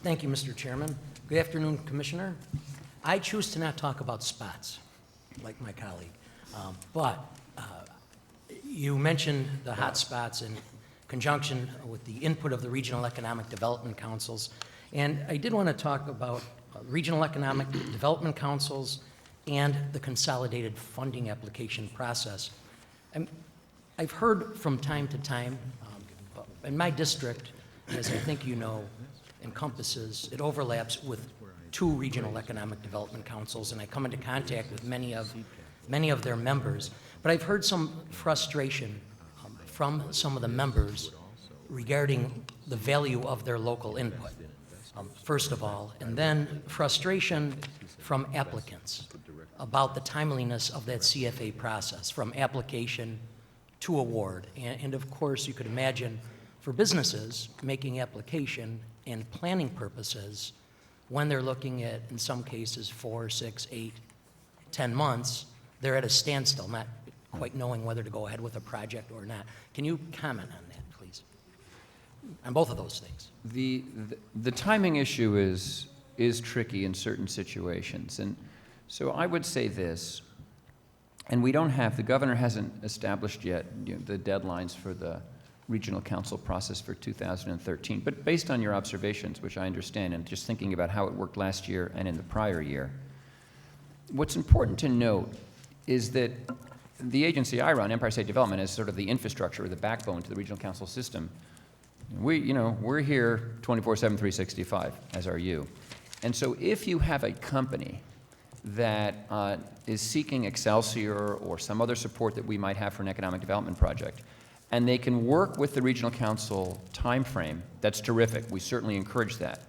Thank you, Mr. Chairman. Good afternoon, Commissioner. I choose to not talk about spots, like my colleague, but you mentioned the hot spots in conjunction with the input of the Regional Economic Development Councils, and I did want to talk about Regional Economic Development Councils and the consolidated funding application process. I've heard from time to time, in my district, as I think you know, encompasses, it overlaps with 2 regional economic development councils, and I come into contact with many of their members. But I've heard some frustration from some of the members regarding the value of their local input, first of all, and then frustration from applicants about the timeliness of that CFA process, from application to award. And of course, you could imagine for businesses making application and planning purposes, when they're looking at, in some cases, 4, 6, 8, 10 months, they're at a standstill, not quite knowing whether to go ahead with a project or not. Can you comment on that, please? On both of those things. The timing issue is tricky in certain situations. And so I would say this, and the governor hasn't established yet the deadlines for the regional council process for 2013. But based on your observations, which I understand, and just thinking about how it worked last year and in the prior year, what's important to note is that the agency I run, Empire State Development, is sort of the infrastructure or the backbone to the regional council system. We're here 24/7, 365, as are you. And so if you have a company that is seeking Excelsior or some other support that we might have for an economic development project, and they can work with the regional council timeframe, that's terrific. We certainly encourage that.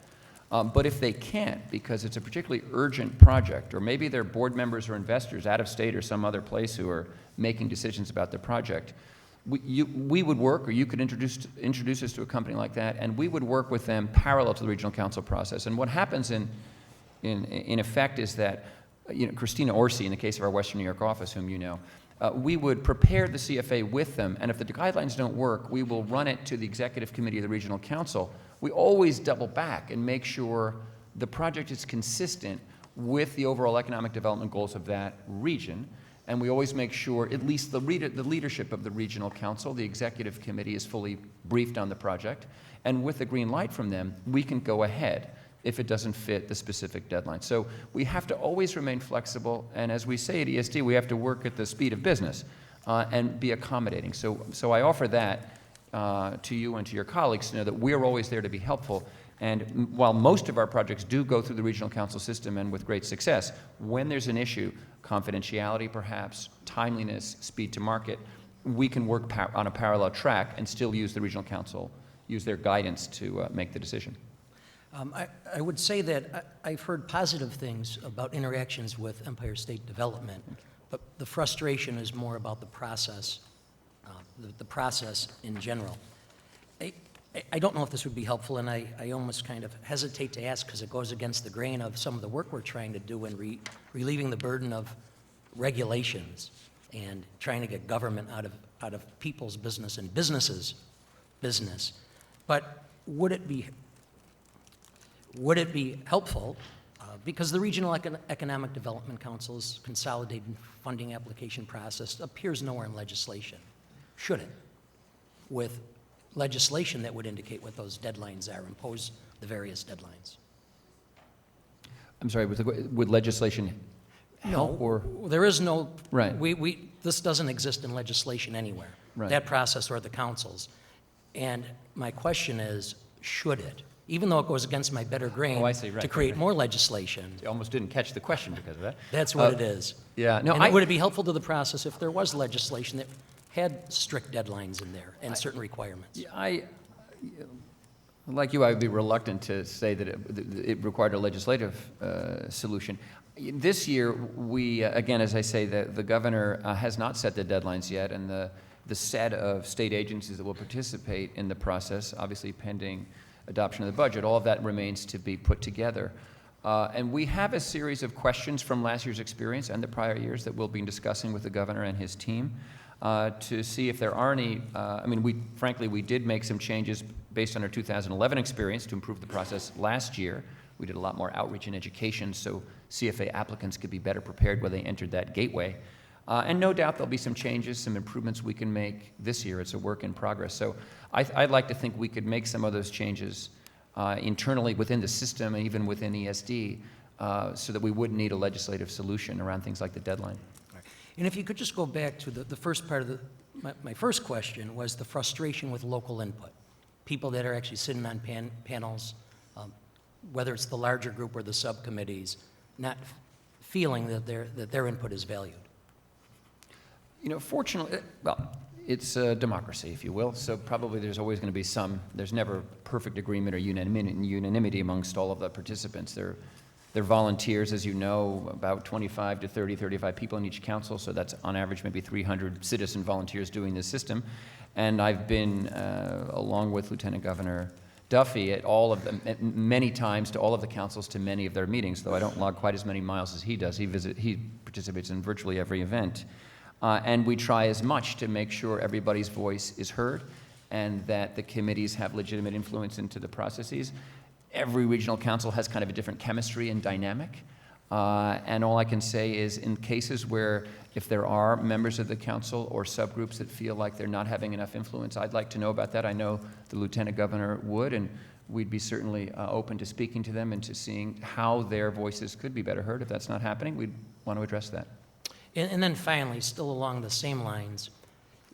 But if they can't, because it's a particularly urgent project, or maybe they're board members or investors out of state or some other place who are making decisions about the project, we would work, or you could introduce us to a company like that, and we would work with them parallel to the regional council process. And what happens in effect is that, Christina Orsi, in the case of our Western New York office, whom you know, we would prepare the CFA with them, and if the guidelines don't work, we will run it to the executive committee of the regional council. We always double back and make sure the project is consistent with the overall economic development goals of that region, and we always make sure at least the leadership of the regional council, the executive committee, is fully briefed on the project, and with the green light from them, we can go ahead if it doesn't fit the specific deadline. So we have to always remain flexible, and as we say at ESD, we have to work at the speed of business and be accommodating. So I offer that to you and to your colleagues to know that we're always there to be helpful. And while most of our projects do go through the regional council system and with great success, when there's an issue, confidentiality perhaps, timeliness, speed to market, we can work on a parallel track and still use the regional council, use their guidance to make the decision. I would say that I've heard positive things about interactions with Empire State Development, but the frustration is more about the process, the process in general. I don't know if this would be helpful, and I almost kind of hesitate to ask because it goes against the grain of some of the work we're trying to do in relieving the burden of regulations and trying to get government out of people's business and businesses' business. But would it be helpful, because the Regional Economic Development Council's consolidated funding application process appears nowhere in legislation, should it? With legislation that would indicate what those deadlines are, impose the various deadlines. I'm sorry, would legislation help? No, or? There is no, right. This doesn't exist in legislation anywhere, right. That process or the councils. And my question is, should it? Even though it goes against my better grain to create more legislation. You almost didn't catch the question because of that. That's what it is. Yeah. No. And would it be helpful to the process if there was legislation that had strict deadlines in there and certain requirements? Like you, I would be reluctant to say that it required a legislative solution. This year, we, again, as I say, the governor has not set the deadlines yet, and the set of state agencies that will participate in the process, obviously pending adoption of the budget, all of that remains to be put together. And we have a series of questions from last year's experience and the prior years that we'll be discussing with the governor and his team. to see if there are any, I mean, frankly, we did make some changes based on our 2011 experience to improve the process last year. We did a lot more outreach and education so CFA applicants could be better prepared when they entered that gateway. And no doubt there'll be some changes, some improvements we can make this year. It's a work in progress. So I'd like to think we could make some of those changes internally within the system and even within ESD so that we wouldn't need a legislative solution around things like the deadline. And if you could just go back to the first part of my first question was the frustration with local input. People that are actually sitting on panels, whether it's the larger group or the subcommittees, not feeling that their input is valued. You know, fortunately, well, it's a democracy, if you will, so probably there's always going to be there's never perfect agreement or unanimity amongst all of the participants. They're volunteers, as you know, about 25 to 30, 35 people in each council, so that's on average maybe 300 citizen volunteers doing this system. And I've been, along with Lieutenant Governor Duffy, at all of them, many times to all of the councils, to many of their meetings, though I don't log quite as many miles as he does. He participates in virtually every event. And we try as much to make sure everybody's voice is heard and that the committees have legitimate influence into the processes. Every regional council has kind of a different chemistry and dynamic. And all I can say is in cases where if there are members of the council or subgroups that feel like they're not having enough influence, I'd like to know about that. I know the Lieutenant Governor would, and we'd be certainly open to speaking to them and to seeing how their voices could be better heard. If that's not happening, we'd want to address that. And then finally, still along the same lines,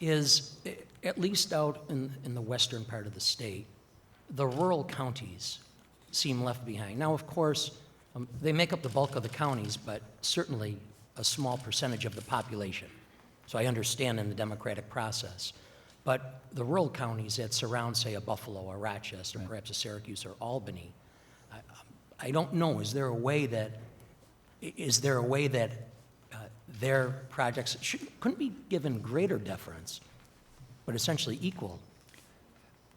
is at least out in the western part of the state, the rural counties seem left behind. Now, of course, they make up the bulk of the counties, but certainly a small percentage of the population. So I understand in the democratic process. But the rural counties that surround, say, a Buffalo, a Rochester, right, perhaps a Syracuse or Albany, I don't know, is there a way that their projects couldn't be given greater deference, but essentially equal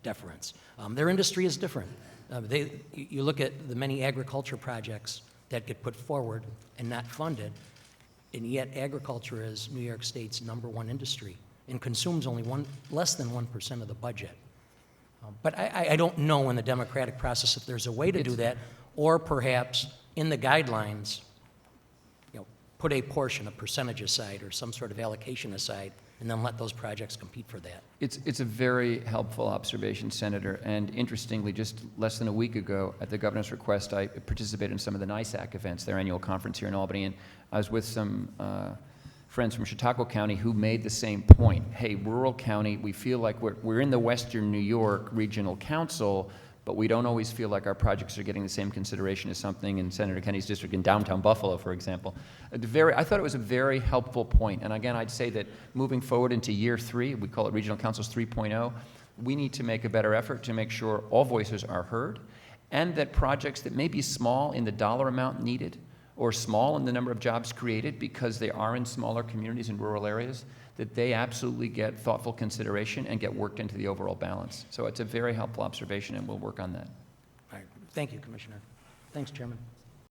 deference? Their industry is different. You look at the many agriculture projects that get put forward and not funded, and yet agriculture is New York State's #1 industry and consumes only less than 1% of the budget. But I don't know in the democratic process if there's a way to do that, or perhaps in the guidelines, put a portion, a percentage aside, or some sort of allocation aside, and then let those projects compete for that. It's a very helpful observation, Senator, and interestingly, just less than a week ago, at the governor's request, I participated in some of the NISAC events, their annual conference here in Albany, and I was with some friends from Chautauqua County who made the same point. Hey, rural county, we feel like we're in the Western New York Regional Council, but we don't always feel like our projects are getting the same consideration as something in Senator Kenny's district in downtown Buffalo, for example. I thought it was a very helpful point. And again, I'd say that moving forward into year 3, we call it Regional Councils 3.0, we need to make a better effort to make sure all voices are heard and that projects that may be small in the dollar amount needed or small in the number of jobs created because they are in smaller communities in rural areas, that they absolutely get thoughtful consideration and get worked into the overall balance. So it's a very helpful observation, and we'll work on that. All right. Thank you, Commissioner. Thanks, Chairman.